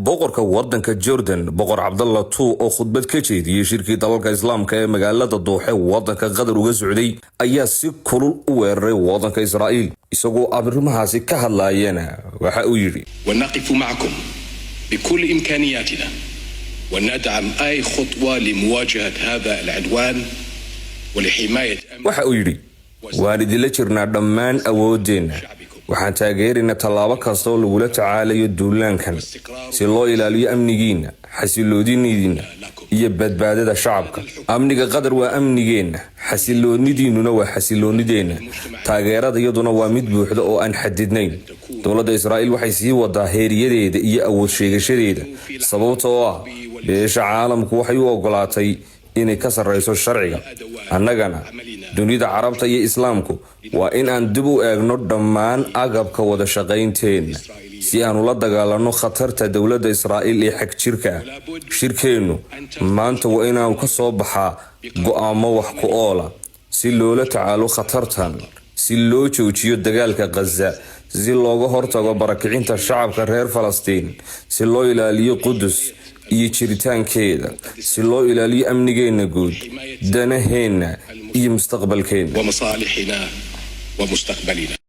boqorka wadanka Jordan boqor Cabdallah II oo khudbad ka jeediyay shirkii dalalka Islaamka ee magaalada Dooxe wadanka Qatar uga socday ayaa si kulul u weeraray wadanka Israa'iil isagoo arrimahaasi ka hadlayana waxa uu yiri ونقف معكم بكل إمكانياتنا وندعم أي خطوة لمواجهة هذا العدوان ولحماية waxa uu yiri waan idinla jirnaa dhammaan awoodeenna waxaan taageerinaa tallaabo kasta oo lagula tacaalayo duulaankan si loo ilaaliyo amnigiina xasiloonidiina iyo badbaadada shacabka amniga Qatar waa amnigeena xasiloonidiinuna waa xasiloonideena taageerada iyaduna waa mid buuxda oo aan xadidnayn dowladda Israa'iil waxay sii wadaa heeriyadeeda iyo awood sheegashadeeda sababtoo ah beesha caalamku waxay u ogolaatay inay ka sarreyso sharciga annagana dunida carabta iyo islaamku waa in aan dib u eegno dhammaan agabka wada shaqaynteena si aan ula dagaalano khatarta dowladda Israa'iil ee xaq jirka shirkeenu maanta waa inaan ka soo baxaa go'aamo wax ku oola si loola tacaalo khatartan si loo joojiyo dagaalka Gaza si looga hortago barakicinta shacabka reer Falastiin si loo ilaaliyo Qudus iyo jiritaankeeda si loo ilaaliyo amnigeena guud danaheena iyo mustaqbalkeena ومصالحنا ومستقبلنا.